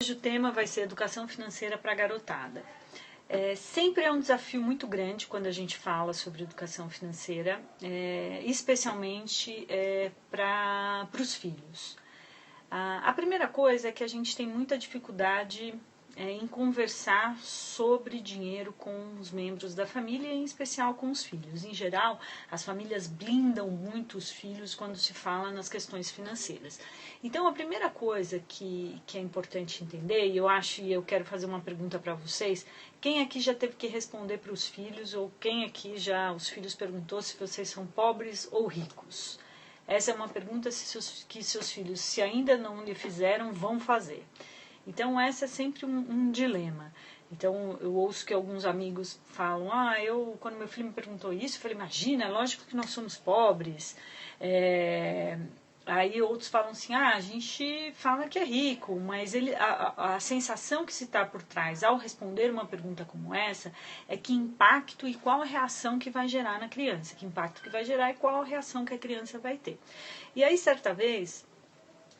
Hoje o tema vai ser educação financeira para a garotada. Sempre é um desafio muito grande quando a gente fala sobre educação financeira, especialmente para os filhos. A primeira coisa é que a gente tem muita dificuldade em conversar sobre dinheiro com os membros da família, em especial com os filhos. Em geral, as famílias blindam muito os filhos quando se fala nas questões financeiras. Então, a primeira coisa que é importante entender, e eu quero fazer uma pergunta para vocês: quem aqui já teve que responder para os filhos, ou quem aqui os filhos perguntou se vocês são pobres ou ricos? Essa é uma pergunta que seus filhos, se ainda não lhe fizeram, vão fazer. Então, essa é sempre um dilema. Então, eu ouço que alguns amigos falam: quando meu filho me perguntou isso, eu falei, imagina, é lógico que nós somos pobres. Aí outros falam assim: a gente fala que é rico, mas a sensação que se está por trás ao responder uma pergunta como essa é que impacto e qual a reação que vai gerar na criança, que impacto que vai gerar e qual a reação que a criança vai ter. E aí, certa vez,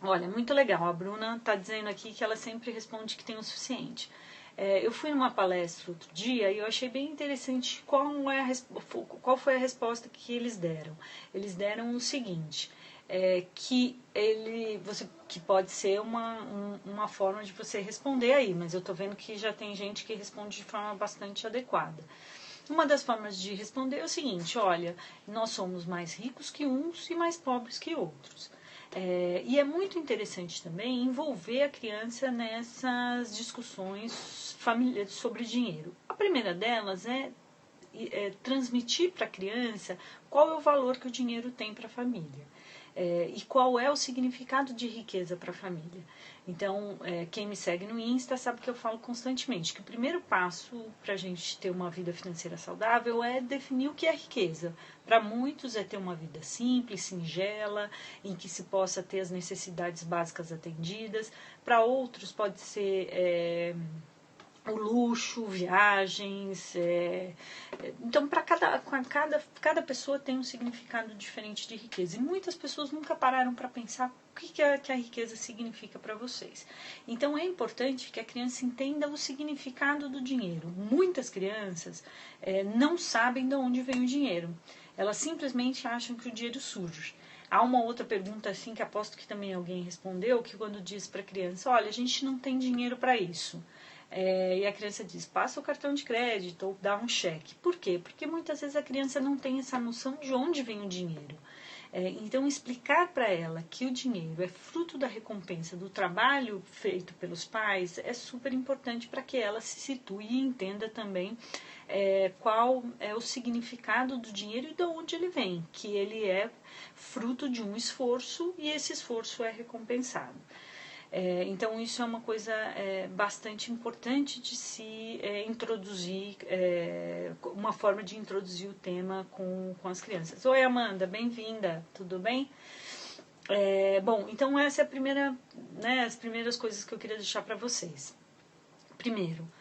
olha, muito legal, a Bruna está dizendo aqui que ela sempre responde que tem o suficiente. Eu fui numa palestra outro dia e eu achei bem interessante qual foi a resposta que eles deram. Eles deram o seguinte: que pode ser uma forma de você responder aí, mas eu tô vendo que já tem gente que responde de forma bastante adequada. Uma das formas de responder é o seguinte: olha, nós somos mais ricos que uns e mais pobres que outros. E é muito interessante também envolver a criança nessas discussões sobre dinheiro. A primeira delas é transmitir para a criança qual é o valor que o dinheiro tem para a família. E qual é o significado de riqueza para a família. Então, quem me segue no Insta sabe que eu falo constantemente que o primeiro passo para a gente ter uma vida financeira saudável é definir o que é riqueza. Para muitos é ter uma vida simples, singela, em que se possa ter as necessidades básicas atendidas. Para outros pode ser o luxo, viagens. Então, para cada pessoa tem um significado diferente de riqueza. E muitas pessoas nunca pararam para pensar o que a riqueza significa para vocês. Então, é importante que a criança entenda o significado do dinheiro. Muitas crianças não sabem de onde vem o dinheiro. Elas simplesmente acham que o dinheiro surge. Há uma outra pergunta assim que aposto que também alguém respondeu, que quando diz para a criança: olha, a gente não tem dinheiro para isso. E a criança diz: passa o cartão de crédito ou dá um cheque. Por quê? Porque muitas vezes a criança não tem essa noção de onde vem o dinheiro. Então, explicar para ela que o dinheiro é fruto da recompensa do trabalho feito pelos pais é super importante para que ela se situe e entenda também qual é o significado do dinheiro e de onde ele vem, que ele é fruto de um esforço e esse esforço é recompensado. Então, isso é uma coisa bastante importante de se introduzir, uma forma de introduzir o tema com as crianças. Oi, Amanda, bem-vinda, tudo bem? Bom, então essa é as primeiras coisas que eu queria deixar para vocês. Primeiro,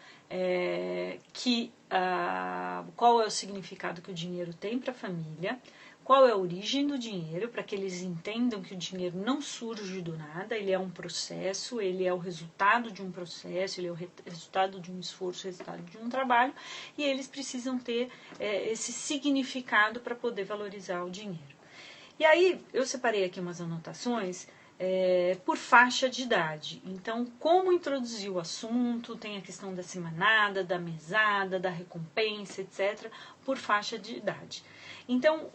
qual é o significado que o dinheiro tem para a família, qual é a origem do dinheiro, para que eles entendam que o dinheiro não surge do nada, ele é um processo, ele é o resultado de um processo, ele é o resultado de um esforço, o resultado de um trabalho, e eles precisam ter esse significado para poder valorizar o dinheiro. E aí, eu separei aqui umas anotações por faixa de idade. Então, como introduzir o assunto, tem a questão da semanada, da mesada, da recompensa, etc., por faixa de idade. Então,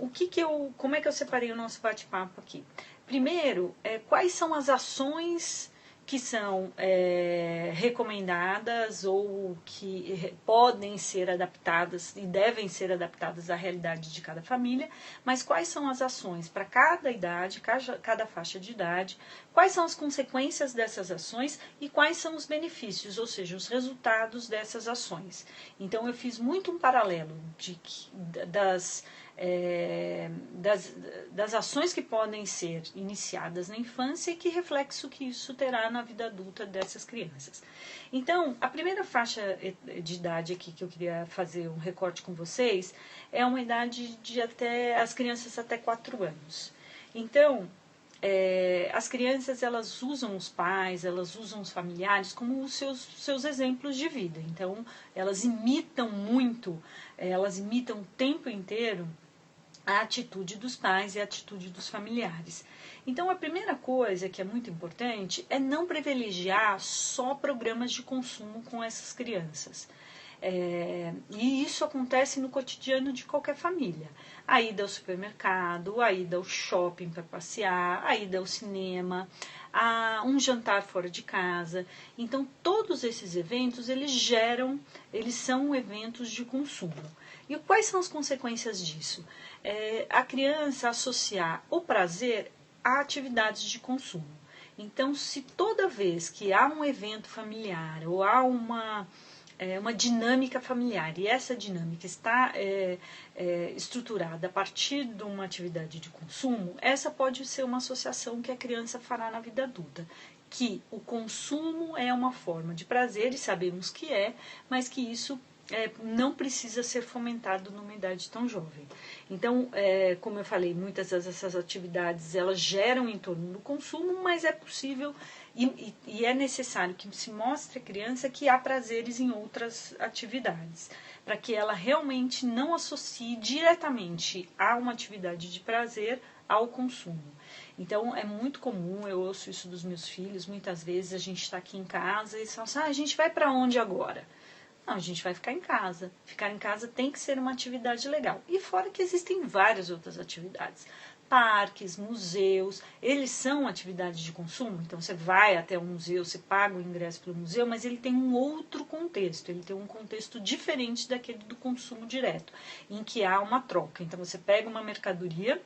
como é que eu separei o nosso bate-papo aqui? Primeiro, quais são as ações que são recomendadas ou que podem ser adaptadas e devem ser adaptadas à realidade de cada família, mas quais são as ações para cada idade, cada faixa de idade, quais são as consequências dessas ações e quais são os benefícios, ou seja, os resultados dessas ações. Então, eu fiz muito um paralelo das ações que podem ser iniciadas na infância e que reflexo que isso terá na vida adulta dessas crianças. Então, a primeira faixa de idade aqui que eu queria fazer um recorte com vocês é uma idade de as crianças até 4 anos. Então, as crianças elas usam os pais, elas usam os familiares como os seus exemplos de vida. Então, elas imitam muito, elas imitam o tempo inteiro a atitude dos pais e a atitude dos familiares. Então, a primeira coisa que é muito importante é não privilegiar só programas de consumo com essas crianças. E isso acontece no cotidiano de qualquer família. A ida ao supermercado, a ida ao shopping para passear, a ida ao cinema, um jantar fora de casa. Então, todos esses eventos, eles são eventos de consumo. E quais são as consequências disso? A criança associar o prazer a atividades de consumo. Então, se toda vez que há um evento familiar ou há uma dinâmica familiar e essa dinâmica está estruturada a partir de uma atividade de consumo, essa pode ser uma associação que a criança fará na vida adulta, que o consumo é uma forma de prazer e sabemos que mas que isso não precisa ser fomentado numa idade tão jovem. Então, como eu falei, muitas dessas atividades elas geram em torno do consumo, mas é possível e é necessário que se mostre à criança que há prazeres em outras atividades, para que ela realmente não associe diretamente a uma atividade de prazer ao consumo. Então, é muito comum, eu ouço isso dos meus filhos, muitas vezes a gente está aqui em casa e eles falam assim, a gente vai para onde agora? Não, a gente vai ficar em casa. Ficar em casa tem que ser uma atividade legal. E fora que existem várias outras atividades. Parques, museus, eles são atividades de consumo. Então você vai até um museu, você paga o ingresso pelo museu, mas ele tem um outro contexto. Ele tem um contexto diferente daquele do consumo direto, em que há uma troca. Então você pega uma mercadoria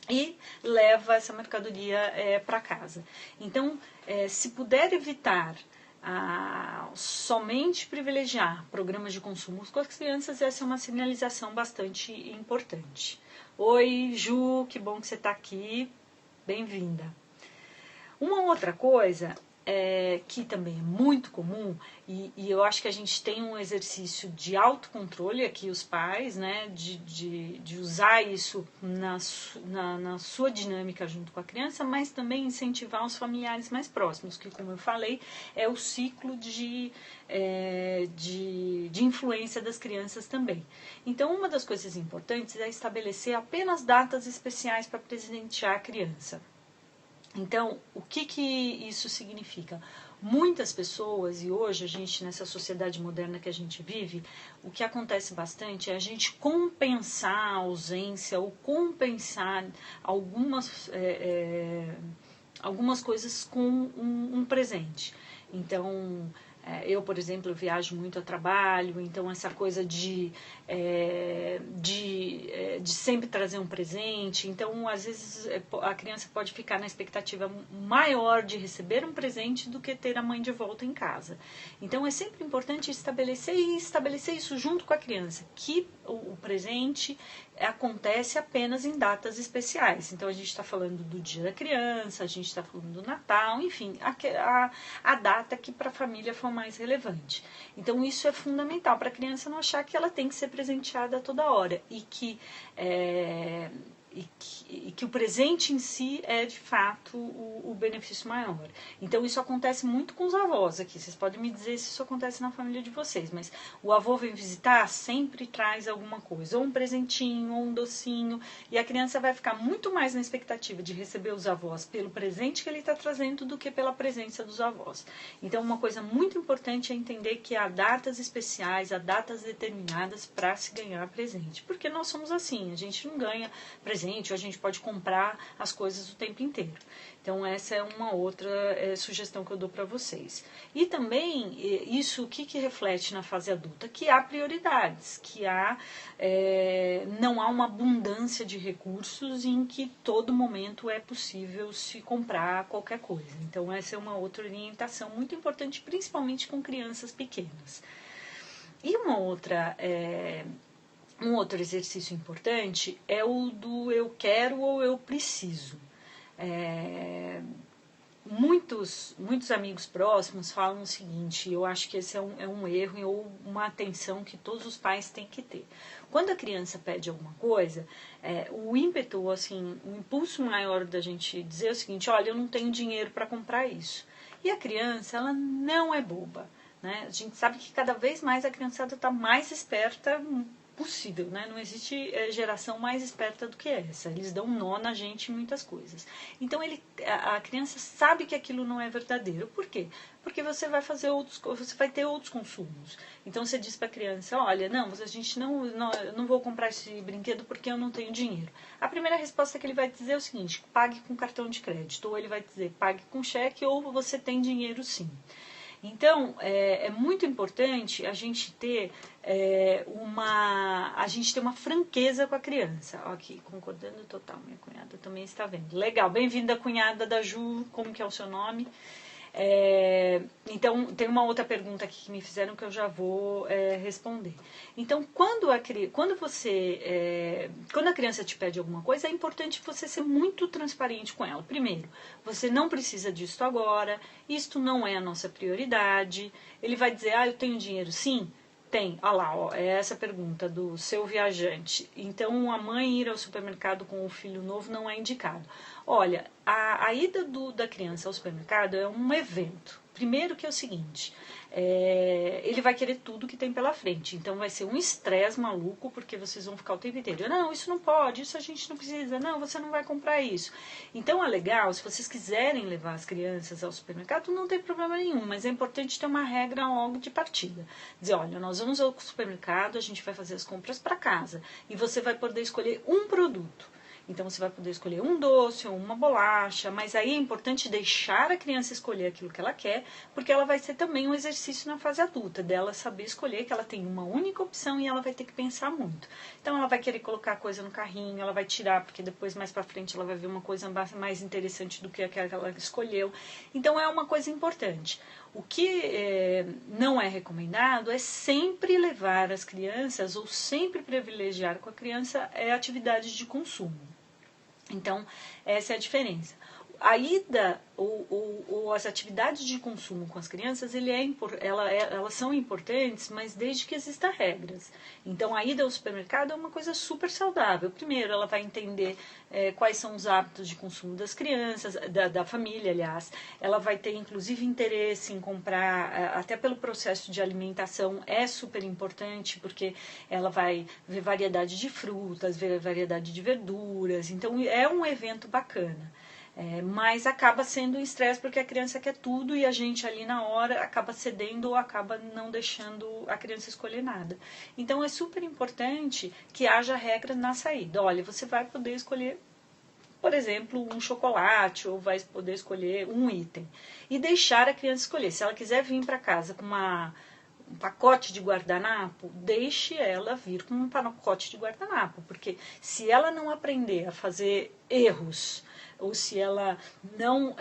e leva essa mercadoria para casa. Então, se puder evitar somente privilegiar programas de consumo com as crianças, essa é uma sinalização bastante importante. Oi, Ju, que bom que você está aqui, bem-vinda. Uma outra coisa que também é muito comum, e eu acho que a gente tem um exercício de autocontrole aqui, os pais, né, de usar isso na sua dinâmica junto com a criança, mas também incentivar os familiares mais próximos, que, como eu falei, é o ciclo de influência das crianças também. Então, uma das coisas importantes é estabelecer apenas datas especiais para presentear a criança. Então, o que isso significa? Muitas pessoas, e hoje a gente, nessa sociedade moderna que a gente vive, o que acontece bastante é a gente compensar a ausência ou compensar algumas coisas com um presente. Então, eu, por exemplo, viajo muito a trabalho, então essa coisa de sempre trazer um presente. Então, às vezes, a criança pode ficar na expectativa maior de receber um presente do que ter a mãe de volta em casa. Então, é sempre importante estabelecer isso junto com a criança, que o presente acontece apenas em datas especiais. Então, a gente está falando do Dia da Criança, a gente está falando do Natal, enfim, a data que para a família for mais relevante. Então, isso é fundamental para a criança não achar que ela tem que ser presenteada a toda hora e que o presente em si é, de fato, o benefício maior. Então, isso acontece muito com os avós aqui. Vocês podem me dizer se isso acontece na família de vocês, mas o avô vem visitar, sempre traz alguma coisa, ou um presentinho, ou um docinho, e a criança vai ficar muito mais na expectativa de receber os avós pelo presente que ele está trazendo do que pela presença dos avós. Então, uma coisa muito importante é entender que há datas especiais, há datas determinadas para se ganhar presente, porque nós somos assim, a gente não ganha presente, ou a gente pode comprar as coisas o tempo inteiro. Então, essa é uma outra sugestão que eu dou para vocês. E também, isso o que reflete na fase adulta? Que há prioridades, que não há uma abundância de recursos em que todo momento é possível se comprar qualquer coisa. Então, essa é uma outra orientação muito importante, principalmente com crianças pequenas. E um outro exercício importante é o do eu quero ou eu preciso. muitos amigos próximos falam o seguinte, eu acho que esse é um erro ou uma atenção que todos os pais têm que ter. Quando a criança pede alguma coisa, o ímpeto, assim, o impulso maior da gente dizer é o seguinte, olha, eu não tenho dinheiro para comprar isso. E a criança, ela não é boba, né? A gente sabe que cada vez mais a criançada está mais esperta possível, né? Não existe geração mais esperta do que essa. Eles dão nó na gente em muitas coisas. Então a criança sabe que aquilo não é verdadeiro. Por quê? Porque você vai você vai ter outros consumos. Então você diz para a criança, olha, não, eu não vou comprar esse brinquedo porque eu não tenho dinheiro. A primeira resposta que ele vai dizer é o seguinte, pague com cartão de crédito, ou ele vai dizer, pague com cheque, ou você tem dinheiro sim. Então, é muito importante a gente ter uma franqueza com a criança. Ó, aqui, concordando total, minha cunhada também está vendo. Legal, bem-vinda, cunhada da Ju, como que é o seu nome? Então, tem uma outra pergunta aqui que me fizeram que eu já vou responder. Então, quando a criança te pede alguma coisa, é importante você ser muito transparente com ela. Primeiro, você não precisa disso agora, isto não é a nossa prioridade. Ele vai dizer, eu tenho dinheiro sim? Tem, olha lá, ó, é essa pergunta do seu viajante. Então, a mãe ir ao supermercado com o filho novo não é indicado. Olha, a ida da criança ao supermercado é um evento. Primeiro que é o seguinte, ele vai querer tudo que tem pela frente. Então vai ser um estresse maluco, porque vocês vão ficar o tempo inteiro. Não, isso não pode, isso a gente não precisa. Não, você não vai comprar isso. Então é legal, se vocês quiserem levar as crianças ao supermercado, não tem problema nenhum. Mas é importante ter uma regra logo de partida. Dizer, olha, nós vamos ao supermercado, a gente vai fazer as compras para casa. E você vai poder escolher um produto. Então você vai poder escolher um doce ou uma bolacha, mas aí é importante deixar a criança escolher aquilo que ela quer, porque ela vai ser também um exercício na fase adulta, dela saber escolher que ela tem uma única opção e ela vai ter que pensar muito. Então ela vai querer colocar coisa no carrinho, ela vai tirar, porque depois mais pra frente ela vai ver uma coisa mais interessante do que aquela que ela escolheu. Então é uma coisa importante. O que não é recomendado é sempre levar as crianças ou sempre privilegiar com a criança atividades de consumo. Então, essa é a diferença. A ida ou as atividades de consumo com as crianças, elas são importantes, mas desde que existam regras. Então, a ida ao supermercado é uma coisa super saudável. Primeiro, ela vai entender quais são os hábitos de consumo das crianças, da família, aliás. Ela vai ter, inclusive, interesse em comprar, até pelo processo de alimentação, é super importante, porque ela vai ver variedade de frutas, ver variedade de verduras. Então, é um evento bacana. Mas acaba sendo um estresse porque a criança quer tudo e a gente ali na hora acaba cedendo ou acaba não deixando a criança escolher nada. Então é super importante que haja regra na saída. Olha, você vai poder escolher, por exemplo, um chocolate ou vai poder escolher um item e deixar a criança escolher. Se ela quiser vir para casa com um pacote de guardanapo, deixe ela vir com um pacote de guardanapo, porque se ela não aprender a fazer erros ou se ela não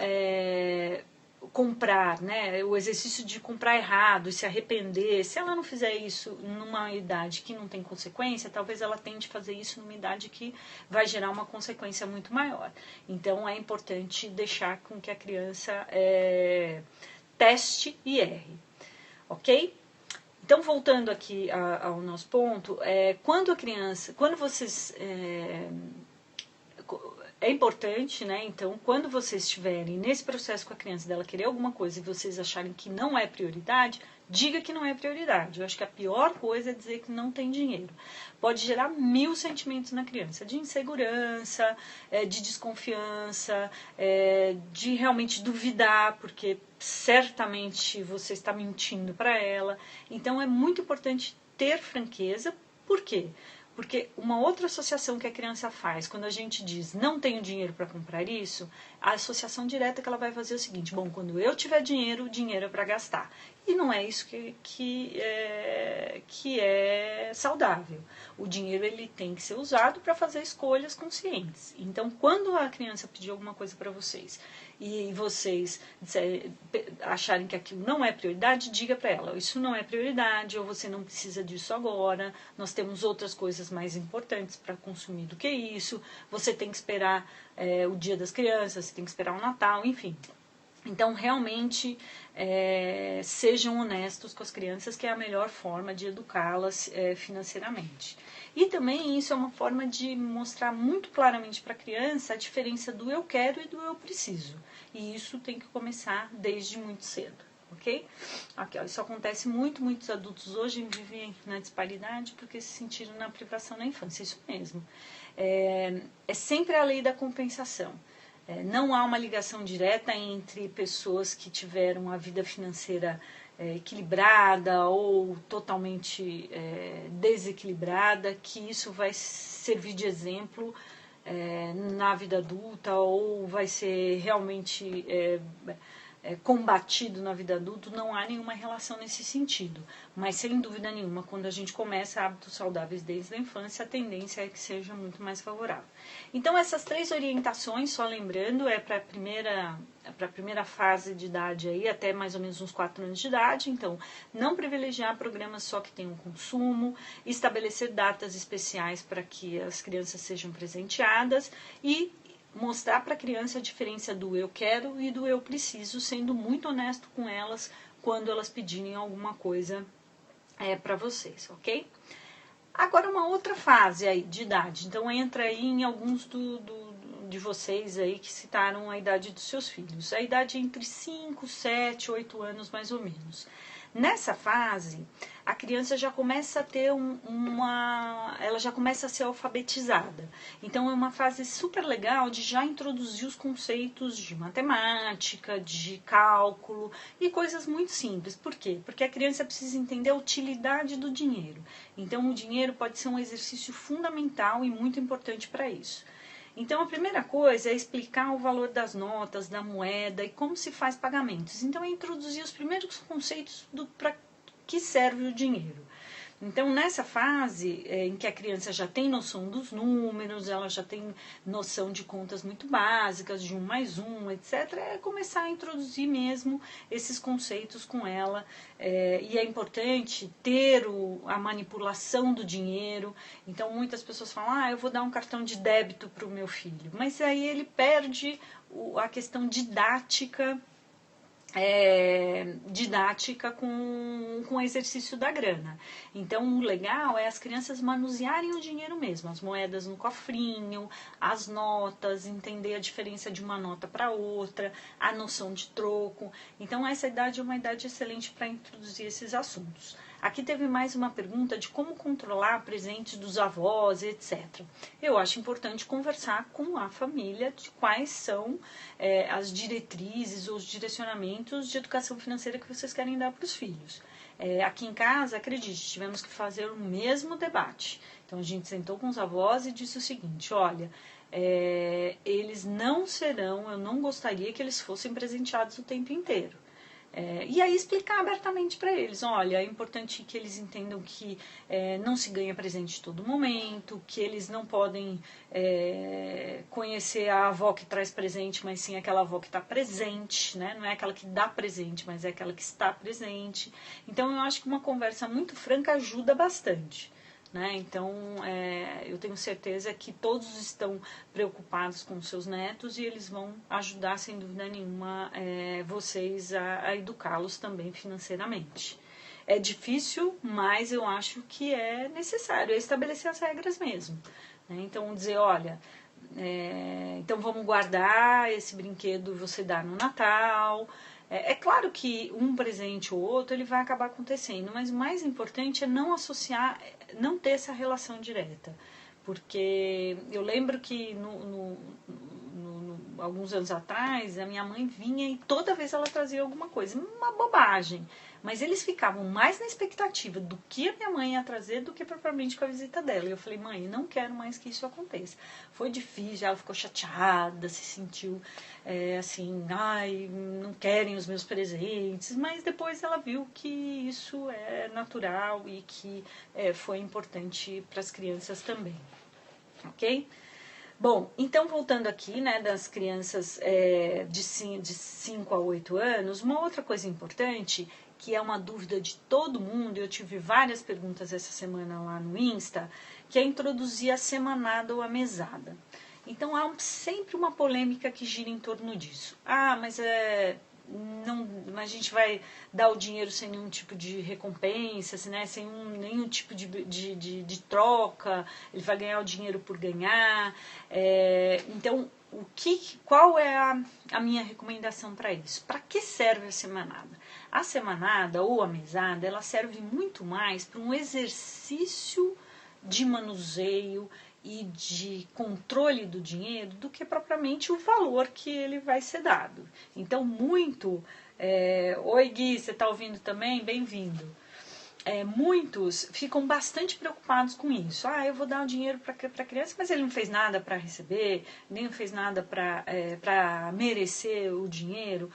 comprar, né, o exercício de comprar errado e se arrepender, se ela não fizer isso numa idade que não tem consequência, talvez ela tente fazer isso numa idade que vai gerar uma consequência muito maior. Então é importante deixar com que a criança teste e erre, ok? Então, voltando aqui ao nosso ponto, quando vocês é importante, né? Então, quando vocês estiverem nesse processo com a criança dela querer alguma coisa e vocês acharem que não é prioridade, diga que não é prioridade. Eu acho que a pior coisa é dizer que não tem dinheiro. Pode gerar 1000 sentimentos na criança, de insegurança, de desconfiança, de realmente duvidar, porque certamente você está mentindo para ela. Então, é muito importante ter franqueza. Por quê? Porque uma outra associação que a criança faz, quando a gente diz não tenho dinheiro para comprar isso, a associação direta que ela vai fazer é o seguinte, bom, quando eu tiver dinheiro, o dinheiro é para gastar. E não é isso que é saudável. O dinheiro ele tem que ser usado para fazer escolhas conscientes. Então, quando a criança pedir alguma coisa para vocês e vocês acharem que aquilo não é prioridade, diga para ela, isso não é prioridade, ou você não precisa disso agora, nós temos outras coisas mais importantes para consumir do que isso, você tem que esperar o Dia das Crianças, você tem que esperar o Natal, enfim. Então, realmente, sejam honestos com as crianças, que é a melhor forma de educá-las financeiramente. E também isso é uma forma de mostrar muito claramente para a criança a diferença do eu quero e do eu preciso. E isso tem que começar desde muito cedo, ok? Aqui, ó, isso acontece muito, muitos adultos hoje vivem na disparidade porque se sentiram na privação na infância, isso mesmo. É sempre a lei da compensação. Não há uma ligação direta entre pessoas que tiveram a vida financeira equilibrada ou totalmente desequilibrada, que isso vai servir de exemplo na vida adulta ou vai ser realmente combatido na vida adulta. Não há nenhuma relação nesse sentido. Mas, sem dúvida nenhuma, quando a gente começa hábitos saudáveis desde a infância, a tendência é que seja muito mais favorável. Então, essas 3 orientações, só lembrando, é para a primeira fase de idade, aí, até mais ou menos uns 4 anos de idade. Então, não privilegiar programas só que tenham consumo, estabelecer datas especiais para que as crianças sejam presenteadas e mostrar para a criança a diferença do eu quero e do eu preciso, sendo muito honesto com elas quando elas pedirem alguma coisa para vocês, ok? Agora, uma outra fase aí de idade. Então, entra aí em alguns de vocês aí que citaram a idade dos seus filhos. A idade entre 5, 7, 8 anos, mais ou menos. Nessa fase, a criança já começa a ter ela já começa a ser alfabetizada. Então, é uma fase super legal de já introduzir os conceitos de matemática, de cálculo e coisas muito simples. Por quê? Porque a criança precisa entender a utilidade do dinheiro. Então, o dinheiro pode ser um exercício fundamental e muito importante para isso. Então, a primeira coisa é explicar o valor das notas, da moeda e como se faz pagamentos. Então, é introduzir os primeiros conceitos para que serve o dinheiro. Então, nessa fase em que a criança já tem noção dos números, ela já tem noção de contas muito básicas, de 1 mais 1, etc., é começar a introduzir mesmo esses conceitos com ela. E é importante ter a manipulação do dinheiro. Então, muitas pessoas falam, eu vou dar um cartão de débito para o meu filho. Mas aí ele perde a questão didática com o exercício da grana. Então, o legal é as crianças manusearem o dinheiro mesmo, as moedas no cofrinho, as notas, entender a diferença de uma nota para outra, a noção de troco. Então, essa idade é uma idade excelente para introduzir esses assuntos. Aqui teve mais uma pergunta de como controlar presentes dos avós, etc. Eu acho importante conversar com a família de quais são as diretrizes ou os direcionamentos de educação financeira que vocês querem dar para os filhos. Aqui em casa, acredite, tivemos que fazer o mesmo debate. Então, a gente sentou com os avós e disse o seguinte, olha, eles não serão, eu não gostaria que eles fossem presenteados o tempo inteiro. E aí explicar abertamente para eles, olha, é importante que eles entendam que não se ganha presente todo momento, que eles não podem conhecer a avó que traz presente, mas sim aquela avó que está presente, né? Não é aquela que dá presente, mas é aquela que está presente. Então, eu acho que uma conversa muito franca ajuda bastante. Né? Então, eu tenho certeza que todos estão preocupados com os seus netos e eles vão ajudar, sem dúvida nenhuma, vocês a educá-los também financeiramente. É difícil, mas eu acho que é necessário estabelecer as regras mesmo. Né? Então, dizer, olha, então vamos guardar esse brinquedo, você dá no Natal. É claro que um presente ou outro ele vai acabar acontecendo, mas o mais importante é não associar, não ter essa relação direta. Porque eu lembro que alguns anos atrás, a minha mãe vinha e toda vez ela trazia alguma coisa, uma bobagem. Mas eles ficavam mais na expectativa do que a minha mãe ia trazer do que propriamente com a visita dela. E eu falei, mãe, não quero mais que isso aconteça. Foi difícil, ela ficou chateada, se sentiu assim, não querem os meus presentes. Mas depois ela viu que isso é natural e que foi importante para as crianças também. Ok? Bom, então voltando aqui, né, das crianças de 5 a 8 anos, uma outra coisa importante, que é uma dúvida de todo mundo, eu tive várias perguntas essa semana lá no Insta, que é introduzir a semanada ou a mesada. Então há sempre uma polêmica que gira em torno disso. Mas não, a gente vai dar o dinheiro sem nenhum tipo de recompensa, assim, né? Sem nenhum tipo de troca, ele vai ganhar o dinheiro por ganhar. Então, qual é a minha recomendação para isso? Para que serve a semanada? A semanada ou a mesada, ela serve muito mais para um exercício de manuseio e de controle do dinheiro do que propriamente o valor que ele vai ser dado. Então, oi Gui, você está ouvindo também? Bem-vindo. Muitos ficam bastante preocupados com isso. Eu vou dar o dinheiro para a criança, mas ele não fez nada para receber, nem fez nada para merecer o dinheiro.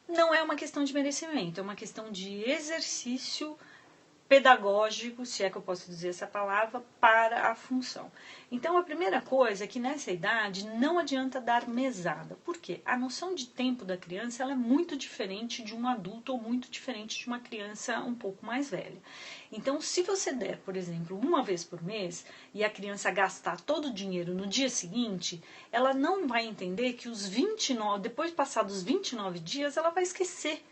Não é uma questão de merecimento, é uma questão de exercício pedagógico, se é que eu posso dizer essa palavra, para a função. Então, a primeira coisa é que nessa idade não adianta dar mesada. Por quê? A noção de tempo da criança ela é muito diferente de um adulto ou muito diferente de uma criança um pouco mais velha. Então, se você der, por exemplo, uma vez por mês e a criança gastar todo o dinheiro no dia seguinte, ela não vai entender que depois de passados os 29 dias, ela vai esquecer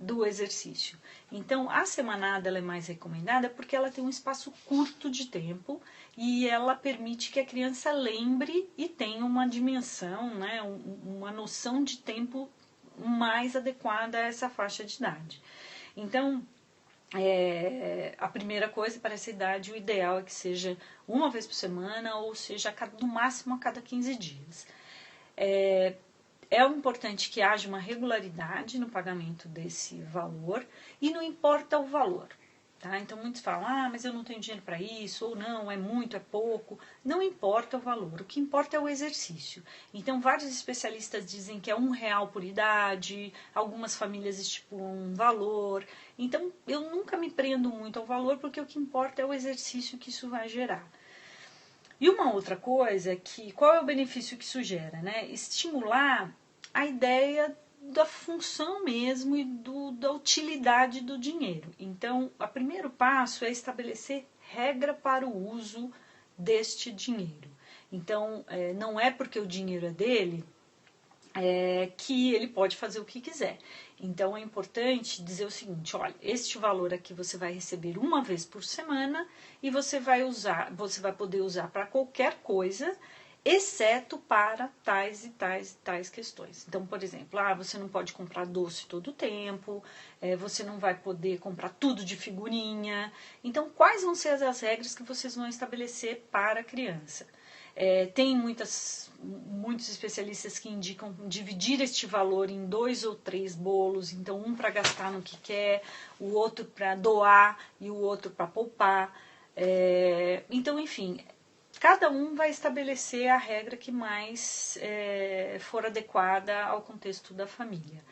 do exercício. Então, a semanada ela é mais recomendada porque ela tem um espaço curto de tempo e ela permite que a criança lembre e tenha uma dimensão, né, uma noção de tempo mais adequada a essa faixa de idade. Então, a primeira coisa para essa idade, o ideal é que seja uma vez por semana ou seja, no máximo a cada 15 dias. É importante que haja uma regularidade no pagamento desse valor e não importa o valor. Tá? Então muitos falam, mas eu não tenho dinheiro para isso, ou não, é muito, é pouco. Não importa o valor, o que importa é o exercício. Então vários especialistas dizem que é R$1 por idade, algumas famílias estipulam um valor. Então eu nunca me prendo muito ao valor, porque o que importa é o exercício que isso vai gerar. E uma outra coisa qual é o benefício que isso gera? Né? Estimular a ideia da função mesmo e da utilidade do dinheiro. Então, o primeiro passo é estabelecer regra para o uso deste dinheiro. Então, não é porque o dinheiro é dele que ele pode fazer o que quiser. Então é importante dizer o seguinte, olha, este valor aqui você vai receber uma vez por semana e você vai poder usar para qualquer coisa, exceto para tais e tais e tais questões. Então, por exemplo, você não pode comprar doce todo o tempo, você não vai poder comprar tudo de figurinha. Então, quais vão ser as regras que vocês vão estabelecer para a criança? Tem muitos especialistas que indicam dividir este valor em 2 ou 3 bolos, então um para gastar no que quer, o outro para doar e o outro para poupar. Então, enfim, cada um vai estabelecer a regra que mais for adequada ao contexto da família.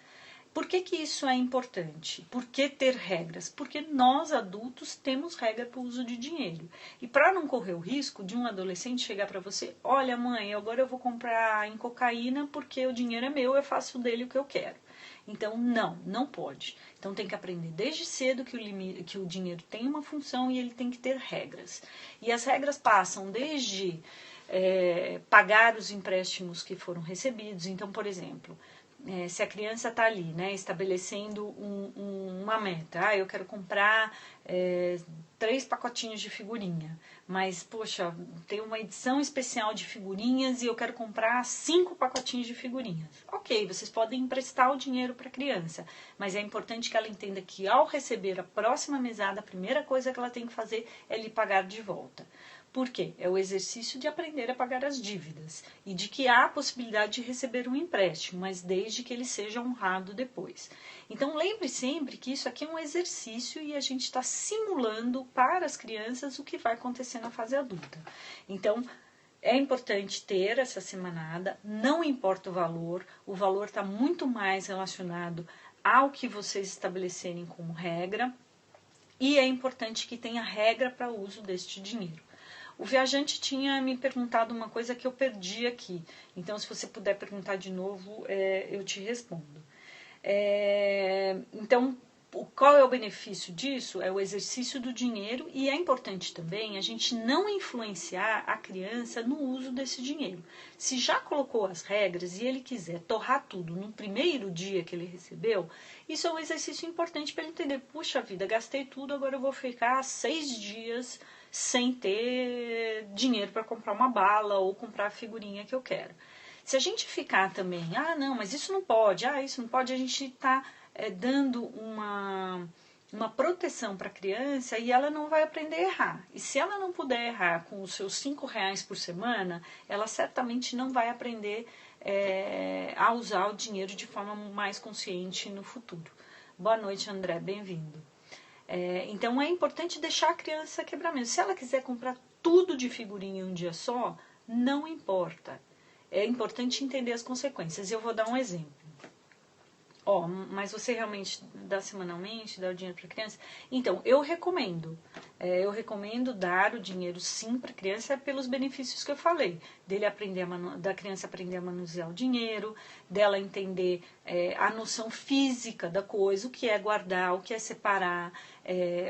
Por que isso é importante? Por que ter regras? Porque nós, adultos, temos regra para o uso de dinheiro. E para não correr o risco de um adolescente chegar para você, olha mãe, agora eu vou comprar em cocaína porque o dinheiro é meu, eu faço dele o que eu quero. Então, não pode. Então, tem que aprender desde cedo que o dinheiro tem uma função e ele tem que ter regras. E as regras passam desde pagar os empréstimos que foram recebidos. Então, por exemplo, se a criança está ali, né, estabelecendo uma meta, eu quero comprar 3 pacotinhos de figurinha, mas, poxa, tem uma edição especial de figurinhas e eu quero comprar 5 pacotinhos de figurinhas. Ok, vocês podem emprestar o dinheiro para a criança, mas é importante que ela entenda que ao receber a próxima mesada, a primeira coisa que ela tem que fazer é lhe pagar de volta. Por quê? É o exercício de aprender a pagar as dívidas e de que há a possibilidade de receber um empréstimo, mas desde que ele seja honrado depois. Então lembre sempre que isso aqui é um exercício e a gente está simulando para as crianças o que vai acontecer na fase adulta. Então é importante ter essa semanada, não importa o valor está muito mais relacionado ao que vocês estabelecerem como regra e é importante que tenha regra para o uso deste dinheiro. O viajante tinha me perguntado uma coisa que eu perdi aqui. Então, se você puder perguntar de novo, eu te respondo. Então, Qual é o benefício disso? É o exercício do dinheiro, e é importante também a gente não influenciar a criança no uso desse dinheiro. Se já colocou as regras e ele quiser torrar tudo no primeiro dia que ele recebeu, isso é um exercício importante para ele entender: puxa vida, gastei tudo, agora eu vou ficar 6 dias sem ter dinheiro para comprar uma bala ou comprar a figurinha que eu quero. Se a gente ficar também, não, mas isso não pode, isso não pode, a gente está dando uma proteção para a criança, e ela não vai aprender a errar. E se ela não puder errar com os seus R$ 5 por semana, ela certamente não vai aprender a usar o dinheiro de forma mais consciente no futuro. Boa noite, André, bem-vindo. Então é importante deixar a criança quebrar mesmo. Se ela quiser comprar tudo de figurinha em um dia só, não importa. É importante entender as consequências. Eu vou dar um exemplo. Mas você realmente dá semanalmente, dá o dinheiro para a criança? Então, eu recomendo dar o dinheiro sim para a criança pelos benefícios que eu falei. Da criança aprender a manusear o dinheiro, dela entender a noção física da coisa, o que é guardar, o que é separar,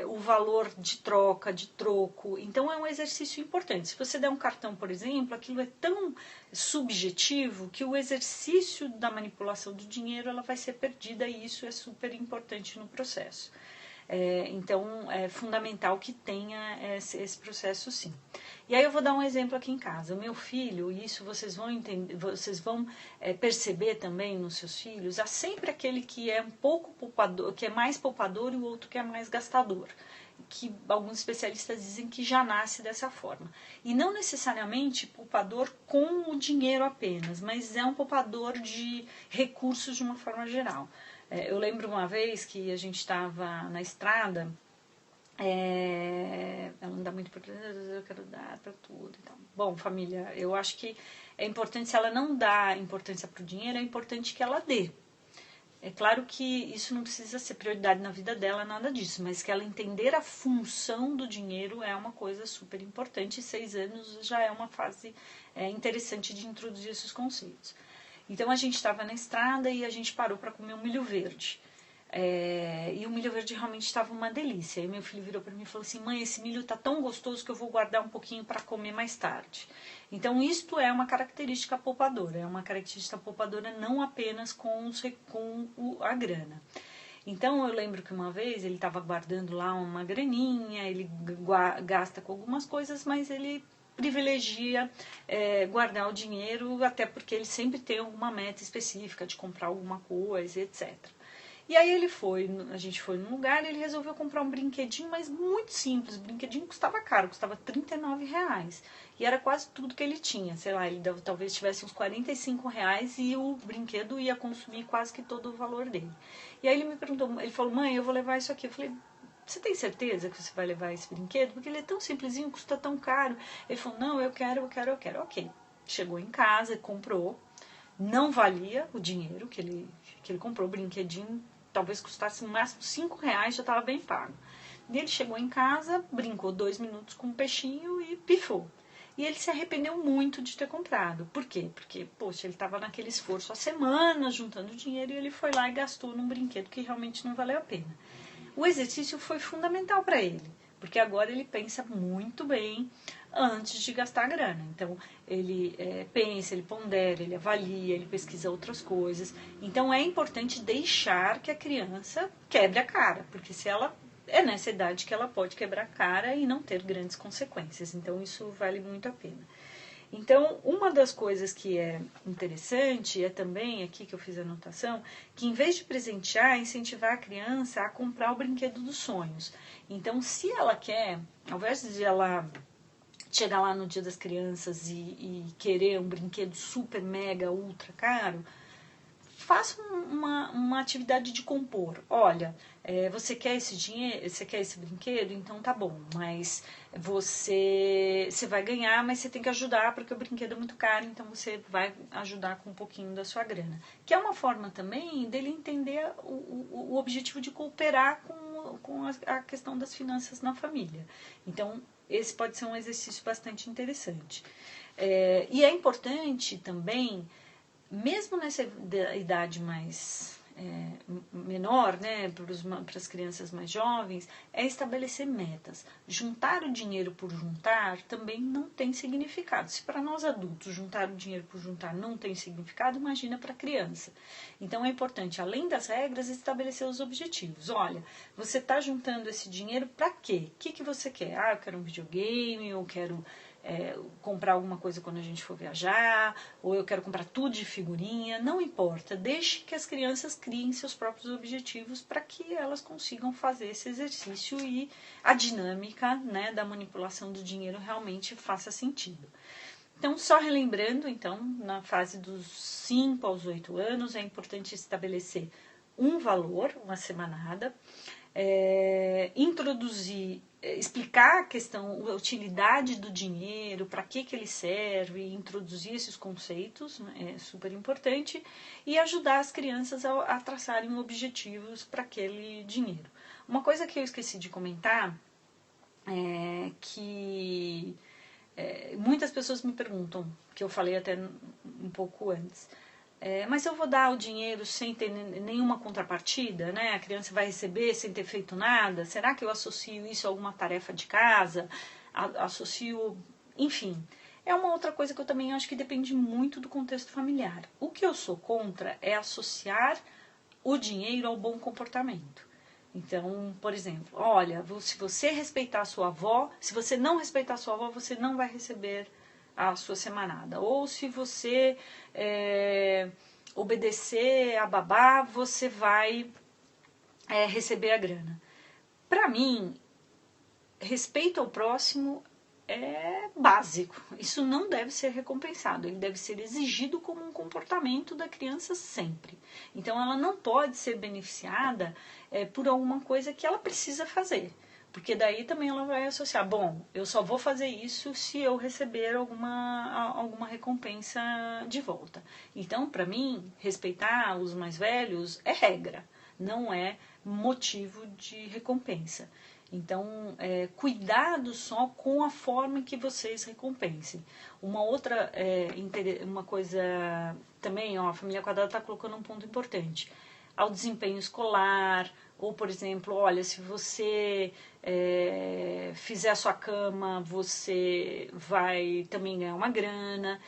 o valor de troca, de troco. Então, é um exercício importante. Se você der um cartão, por exemplo, aquilo é tão subjetivo que o exercício da manipulação do dinheiro ela vai ser perdida, e isso é super importante no processo. Então, é fundamental que tenha esse processo, sim. E aí eu vou dar um exemplo aqui em casa. O meu filho, e isso vocês vão entender, vocês vão perceber também nos seus filhos, há sempre aquele que é um pouco poupador, que é mais poupador, e o outro que é mais gastador, que alguns especialistas dizem que já nasce dessa forma. E não necessariamente poupador com o dinheiro apenas, mas é um poupador de recursos de uma forma geral. Eu lembro uma vez que a gente estava na estrada, ela não dá muito para eu quero dar para tudo. Então, bom, família, eu acho que é importante, se ela não dá importância para o dinheiro, é importante que ela dê. É claro que isso não precisa ser prioridade na vida dela, nada disso, mas que ela entender a função do dinheiro é uma coisa super importante, e 6 anos já é uma fase interessante de introduzir esses conceitos. Então a gente estava na estrada e a gente parou para comer um milho verde. E o milho verde realmente estava uma delícia. E meu filho virou para mim e falou assim: mãe, esse milho está tão gostoso que eu vou guardar um pouquinho para comer mais tarde. Então isto é uma característica poupadora. É uma característica poupadora não apenas com a grana. Então eu lembro que uma vez ele estava guardando lá uma graninha, ele gasta com algumas coisas, mas ele privilegia guardar o dinheiro, até porque ele sempre tem alguma meta específica de comprar alguma coisa, etc. E aí a gente foi num lugar e ele resolveu comprar um brinquedinho, mas muito simples. O brinquedinho custava caro, custava R$ 39. E era quase tudo que ele tinha. Sei lá, ele talvez tivesse uns R$ 45 e o brinquedo ia consumir quase que todo o valor dele. E aí ele me perguntou, ele falou: mãe, eu vou levar isso aqui. Eu falei: você tem certeza que você vai levar esse brinquedo? Porque ele é tão simplesinho, custa tão caro. Ele falou: não, eu quero. Ok. Chegou em casa, comprou. Não valia o dinheiro que ele comprou, o brinquedinho talvez custasse no máximo R$ 5, já estava bem pago. E ele chegou em casa, brincou 2 minutos com um peixinho e pifou. E ele se arrependeu muito de ter comprado. Por quê? Porque, poxa, ele estava naquele esforço há semanas juntando dinheiro, e ele foi lá e gastou num brinquedo que realmente não valeu a pena. O exercício foi fundamental para ele, porque agora ele pensa muito bem antes de gastar a grana. Então, ele pensa, ele pondera, ele avalia, ele pesquisa outras coisas. Então, é importante deixar que a criança quebre a cara, porque se ela é nessa idade que ela pode quebrar a cara e não ter grandes consequências. Então, isso vale muito a pena. Então, uma das coisas que é interessante é também, aqui que eu fiz a anotação, que em vez de presentear, incentivar a criança a comprar o brinquedo dos sonhos. Então, se ela quer, ao invés de ela chegar lá no Dia das Crianças e querer um brinquedo super, mega, ultra caro, faça uma atividade de compor. Olha, você quer esse dinheiro, você quer esse brinquedo? Então tá bom, mas você vai ganhar, mas você tem que ajudar, porque o brinquedo é muito caro, então você vai ajudar com um pouquinho da sua grana. Que é uma forma também dele entender o objetivo de cooperar com a questão das finanças na família. Então, esse pode ser um exercício bastante interessante. E é importante também, mesmo nessa idade mais menor, né, para as crianças mais jovens, é estabelecer metas. Juntar o dinheiro por juntar também não tem significado. Se para nós adultos juntar o dinheiro por juntar não tem significado, imagina para a criança. Então é importante, além das regras, estabelecer os objetivos. Olha, você está juntando esse dinheiro para quê? O que você quer? Ah, eu quero um videogame, eu quero comprar alguma coisa quando a gente for viajar, ou eu quero comprar tudo de figurinha, não importa, deixe que as crianças criem seus próprios objetivos para que elas consigam fazer esse exercício e a dinâmica, né, da manipulação do dinheiro realmente faça sentido. Então, só relembrando, então, na fase dos 5 aos 8 anos, é importante estabelecer um valor, uma semanada, introduzir, explicar a questão, a utilidade do dinheiro, para que ele serve, introduzir esses conceitos, né, é super importante, e ajudar as crianças a traçarem objetivos para aquele dinheiro. Uma coisa que eu esqueci de comentar é que muitas pessoas me perguntam, que eu falei até um pouco antes, mas eu vou dar o dinheiro sem ter nenhuma contrapartida, né? A criança vai receber sem ter feito nada? Será que eu associo isso a alguma tarefa de casa? Associo... Enfim, é uma outra coisa que eu também acho que depende muito do contexto familiar. O que eu sou contra é associar o dinheiro ao bom comportamento. Então, por exemplo, olha, se você respeitar a sua avó, se você não respeitar a sua avó, você não vai receber a sua semanada. Ou se você obedecer a babá, você vai receber a grana. Para mim, respeito ao próximo é básico. Isso não deve ser recompensado. Ele deve ser exigido como um comportamento da criança sempre. Então, ela não pode ser beneficiada por alguma coisa que ela precisa fazer. Porque daí também ela vai associar, bom, eu só vou fazer isso se eu receber alguma recompensa de volta. Então, para mim, respeitar os mais velhos é regra, não é motivo de recompensa. Então, cuidado só com a forma em que vocês recompensem. Uma outra uma coisa também, ó, a família quadrada está colocando um ponto importante. Ao desempenho escolar, ou, por exemplo, olha, se você fizer a sua cama, você vai também ganhar uma grana.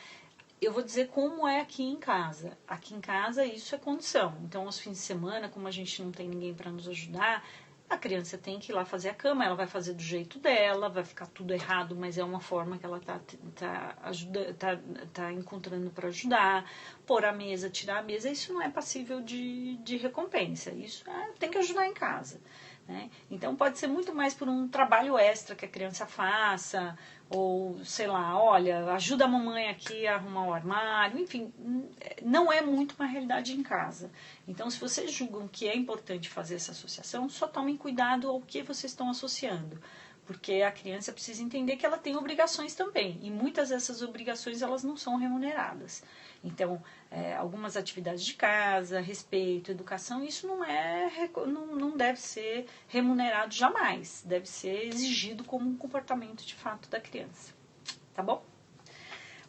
Eu vou dizer como é aqui em casa. Aqui em casa isso é condição. Então, aos fins de semana, como a gente não tem ninguém para nos ajudar, a criança tem que ir lá fazer a cama, ela vai fazer do jeito dela, vai ficar tudo errado, mas é uma forma que ela tá encontrando para ajudar. Pôr a mesa, tirar a mesa, isso não é passível de recompensa. Isso tem que ajudar em casa. Né? Então pode ser muito mais por um trabalho extra que a criança faça, ou sei lá, olha, ajuda a mamãe aqui a arrumar o armário, enfim, não é muito uma realidade em casa. Então, se vocês julgam que é importante fazer essa associação, só tomem cuidado ao que vocês estão associando, porque a criança precisa entender que ela tem obrigações também, e muitas dessas obrigações elas não são remuneradas. Então, algumas atividades de casa, respeito, educação, isso não deve ser remunerado jamais. Deve ser exigido como um comportamento de fato da criança. Tá bom?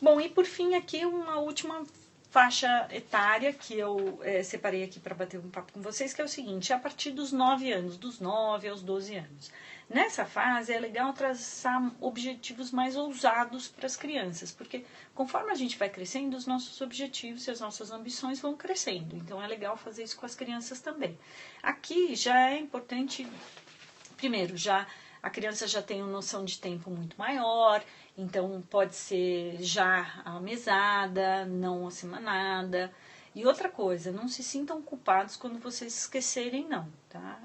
Bom, e por fim aqui uma última faixa etária que eu separei aqui para bater um papo com vocês, que é o seguinte, a partir dos 9 anos, dos 9 aos 12 anos. Nessa fase é legal traçar objetivos mais ousados para as crianças, porque conforme a gente vai crescendo, os nossos objetivos e as nossas ambições vão crescendo. Então é legal fazer isso com as crianças também. Aqui já é importante, primeiro, a criança já tem uma noção de tempo muito maior, então pode ser já a mesada, não a semanada. E outra coisa, não se sintam culpados quando vocês esquecerem, não, tá?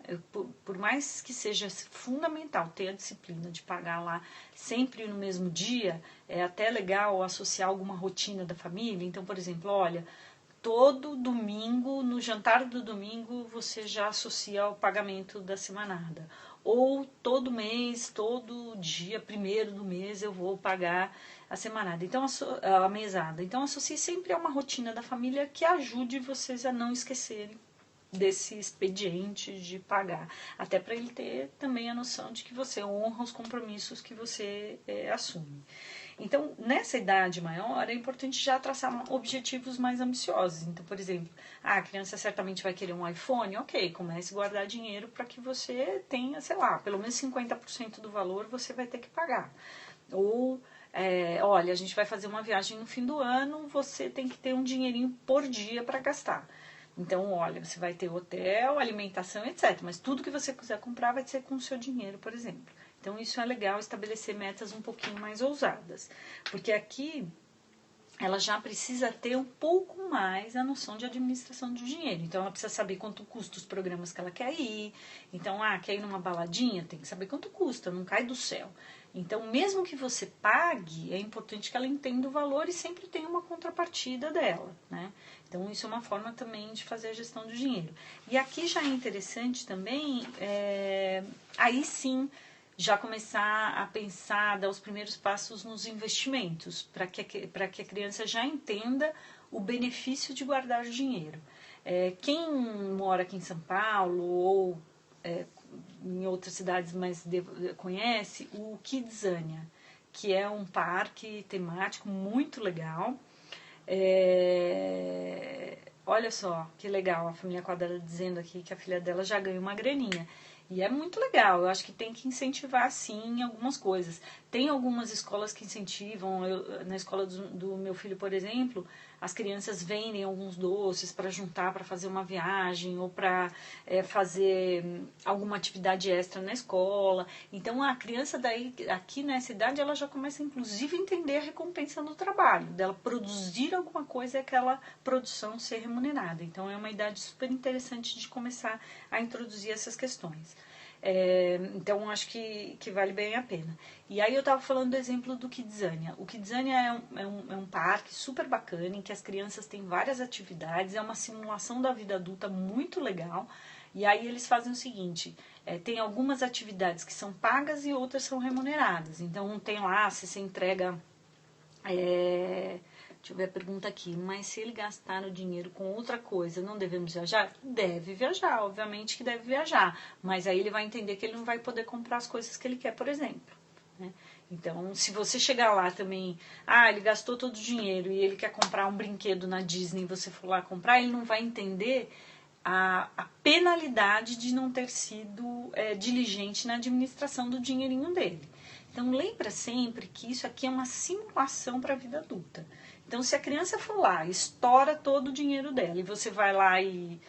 Por mais que seja fundamental ter a disciplina de pagar lá sempre no mesmo dia, é até legal associar alguma rotina da família. Então, por exemplo, olha, todo domingo, no jantar do domingo, você já associa o pagamento da semanada. Ou todo mês, todo dia, primeiro do mês, eu vou pagar a semanada, então a mesada. Então associe sempre a uma rotina da família que ajude vocês a não esquecerem desse expediente de pagar. Até para ele ter também a noção de que você honra os compromissos que você assume. Então, nessa idade maior, é importante já traçar objetivos mais ambiciosos. Então, por exemplo, a criança certamente vai querer um iPhone, ok, comece a guardar dinheiro para que você tenha, sei lá, pelo menos 50% do valor você vai ter que pagar. Ou, olha, a gente vai fazer uma viagem no fim do ano, você tem que ter um dinheirinho por dia para gastar. Então, olha, você vai ter hotel, alimentação, etc. Mas tudo que você quiser comprar vai ser com o seu dinheiro, por exemplo. Então, isso é legal, estabelecer metas um pouquinho mais ousadas. Porque aqui ela já precisa ter um pouco mais a noção de administração do dinheiro. Então, ela precisa saber quanto custa os programas que ela quer ir. Então, quer ir numa baladinha? Tem que saber quanto custa, não cai do céu. Então, mesmo que você pague, é importante que ela entenda o valor e sempre tenha uma contrapartida dela, né? Então, isso é uma forma também de fazer a gestão do dinheiro. E aqui já é interessante também, aí sim, já começar a pensar, dar os primeiros passos nos investimentos, para que a criança já entenda o benefício de guardar dinheiro. Quem mora aqui em São Paulo ou em outras cidades mais conhece o Kidzania, que é um parque temático muito legal. Olha só que legal, a família Quadrada dizendo aqui que a filha dela já ganha uma graninha. E é muito legal, eu acho que tem que incentivar sim algumas coisas. Tem algumas escolas que incentivam, na escola do meu filho, por exemplo, as crianças vendem alguns doces para juntar, para fazer uma viagem ou para fazer alguma atividade extra na escola. Então a criança daí, aqui nessa idade, ela já começa inclusive a entender a recompensa do trabalho, dela produzir alguma coisa e aquela produção ser remunerada. Então é uma idade super interessante de começar a introduzir essas questões. Então acho que vale bem a pena. E aí eu estava falando do exemplo do Kidzania. O Kidzania é um parque super bacana, em que as crianças têm várias atividades, é uma simulação da vida adulta muito legal. E aí eles fazem o seguinte, tem algumas atividades que são pagas e outras são remuneradas. Então tem lá, se você entrega... Deixa eu ver a pergunta aqui. Mas se ele gastar o dinheiro com outra coisa, não devemos viajar? Deve viajar, obviamente que deve viajar. Mas aí ele vai entender que ele não vai poder comprar as coisas que ele quer, por exemplo. Né? Então, se você chegar lá também, ele gastou todo o dinheiro e ele quer comprar um brinquedo na Disney e você for lá comprar, ele não vai entender a penalidade de não ter sido diligente na administração do dinheirinho dele. Então, lembra sempre que isso aqui é uma simulação para a vida adulta. Então, se a criança for lá, estoura todo o dinheiro dela e você vai lá e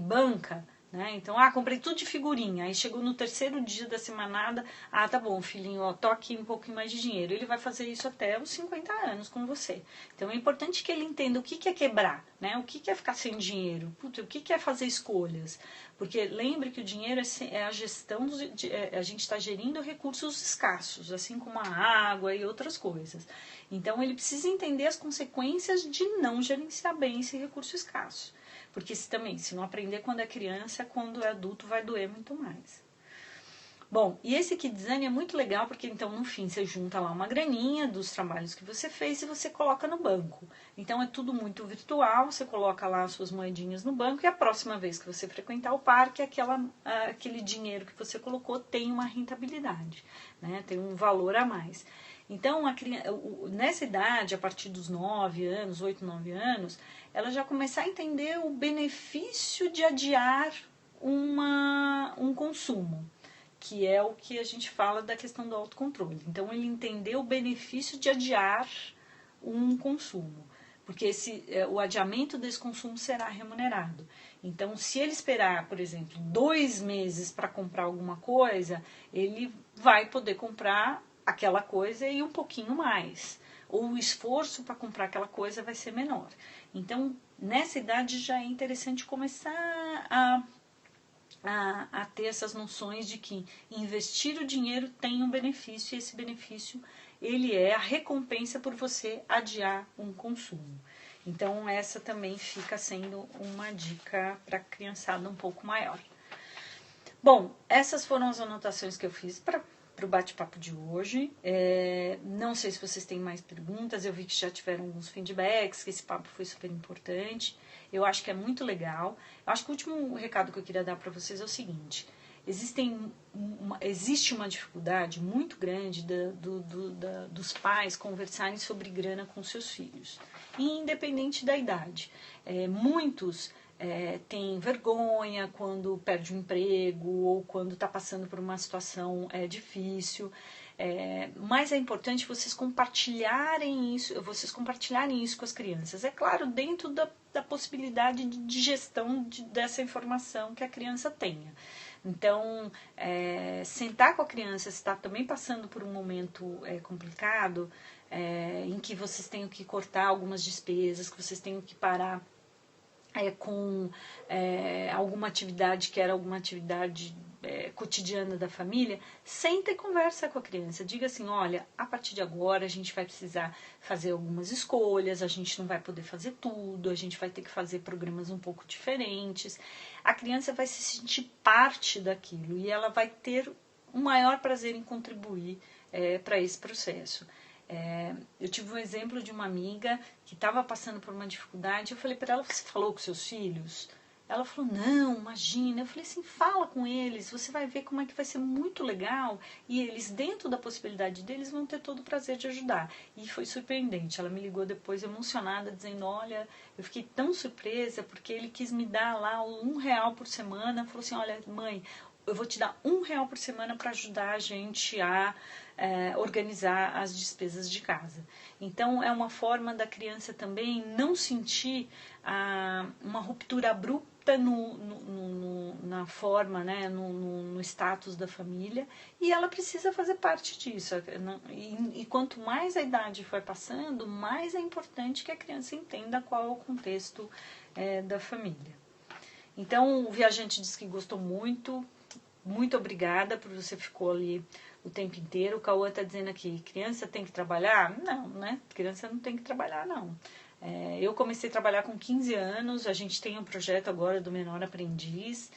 banca, né? Então, comprei tudo de figurinha. Aí chegou no terceiro dia da semanada, tá bom, filhinho, tô aqui um pouquinho mais de dinheiro. Ele vai fazer isso até os 50 anos com você. Então, é importante que ele entenda o que é quebrar, né? O que é ficar sem dinheiro, o que é fazer escolhas. Porque lembre que o dinheiro é a gestão, a gente está gerindo recursos escassos, assim como a água e outras coisas. Então, ele precisa entender as consequências de não gerenciar bem esse recurso escasso. Porque se não aprender quando é criança, quando é adulto vai doer muito mais. Bom, e esse Kidzania é muito legal porque então no fim você junta lá uma graninha dos trabalhos que você fez e você coloca no banco. Então é tudo muito virtual, você coloca lá as suas moedinhas no banco e a próxima vez que você frequentar o parque, aquele dinheiro que você colocou tem uma rentabilidade, né? Tem um valor a mais. Então, nessa idade, a partir dos 9 anos, 8, 9 anos, ela já começa a entender o benefício de adiar um consumo, que é o que a gente fala da questão do autocontrole. Então, ele entendeu o benefício de adiar um consumo, porque o adiamento desse consumo será remunerado. Então, se ele esperar, por exemplo, 2 meses para comprar alguma coisa, ele vai poder comprar aquela coisa e um pouquinho mais. Ou o esforço para comprar aquela coisa vai ser menor. Então, nessa idade já é interessante começar a ter essas noções de que investir o dinheiro tem um benefício e esse benefício ele é a recompensa por você adiar um consumo. Então essa também fica sendo uma dica para a criançada um pouco maior. Bom, essas foram as anotações que eu fiz para o bate-papo de hoje. Não sei se vocês têm mais perguntas, eu vi que já tiveram alguns feedbacks, que esse papo foi super importante. Eu acho que é muito legal. Eu acho que o último recado que eu queria dar para vocês é o seguinte. existe uma dificuldade muito grande dos pais conversarem sobre grana com seus filhos, independente da idade. Muitos têm vergonha quando perde o emprego ou quando está passando por uma situação difícil. Mas é importante vocês compartilharem isso com as crianças. É claro, dentro da possibilidade de gestão dessa informação que a criança tenha. Então, sentar com a criança, se está também passando por um momento complicado, em que vocês tenham que cortar algumas despesas, que vocês tenham que parar com alguma atividade que era alguma atividade cotidiana da família, senta e conversa com a criança. Diga assim, olha, a partir de agora a gente vai precisar fazer algumas escolhas, a gente não vai poder fazer tudo, a gente vai ter que fazer programas um pouco diferentes. A criança vai se sentir parte daquilo e ela vai ter um maior prazer em contribuir para esse processo. Eu tive um exemplo de uma amiga que estava passando por uma dificuldade. Eu falei para ela, você falou com seus filhos? Ela falou, não, imagina. Eu falei assim, fala com eles, você vai ver como é que vai ser muito legal. E eles, dentro da possibilidade deles, vão ter todo o prazer de ajudar. E foi surpreendente. Ela me ligou depois emocionada, dizendo, olha, eu fiquei tão surpresa, porque ele quis me dar lá R$1 por semana. Falou assim, olha, mãe, eu vou te dar R$1 por semana para ajudar a gente a organizar as despesas de casa. Então, é uma forma da criança também não sentir uma ruptura abrupta na forma, né, no status da família, e ela precisa fazer parte disso. E quanto mais a idade for passando, mais é importante que a criança entenda qual é o contexto da família. Então, o viajante disse que gostou muito. Muito obrigada por você ficou ali o tempo inteiro. O Cauã está dizendo aqui, criança tem que trabalhar? Não, né? Criança não tem que trabalhar, não. Eu comecei a trabalhar com 15 anos, a gente tem um projeto agora do Menor Aprendiz,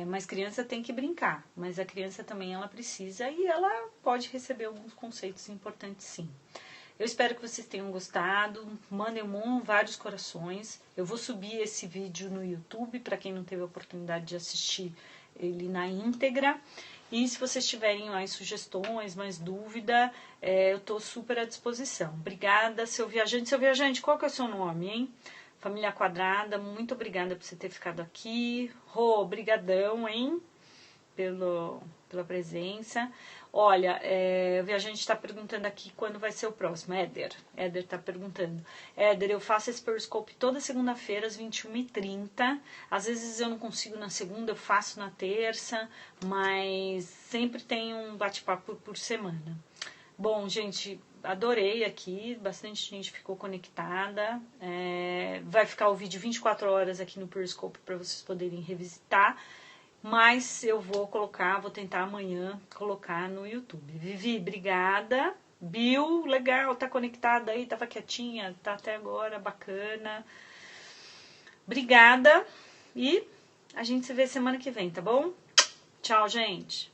mas criança tem que brincar. Mas a criança também, ela precisa e ela pode receber alguns conceitos importantes, sim. Eu espero que vocês tenham gostado. Mandem vários corações. Eu vou subir esse vídeo no YouTube, para quem não teve a oportunidade de assistir ele na íntegra. E se vocês tiverem mais sugestões, mais dúvida, eu estou super à disposição. Obrigada, seu viajante. Seu viajante, qual que é o seu nome, hein? Família Quadrada, muito obrigada por você ter ficado aqui. Rô, brigadão, hein? Pela presença. Olha, o viajante está perguntando aqui quando vai ser o próximo. Éder está perguntando. Éder, eu faço esse Periscope toda segunda-feira às 21h30. Às vezes eu não consigo na segunda, eu faço na terça, mas sempre tem um bate-papo por semana. Bom, gente, adorei aqui, bastante gente ficou conectada. Vai ficar o vídeo 24 horas aqui no Periscope para vocês poderem revisitar. Mas eu vou tentar amanhã colocar no YouTube. Vivi, obrigada. Bill, legal, tá conectada aí, tava quietinha, tá até agora, bacana. Obrigada e a gente se vê semana que vem, tá bom? Tchau, gente.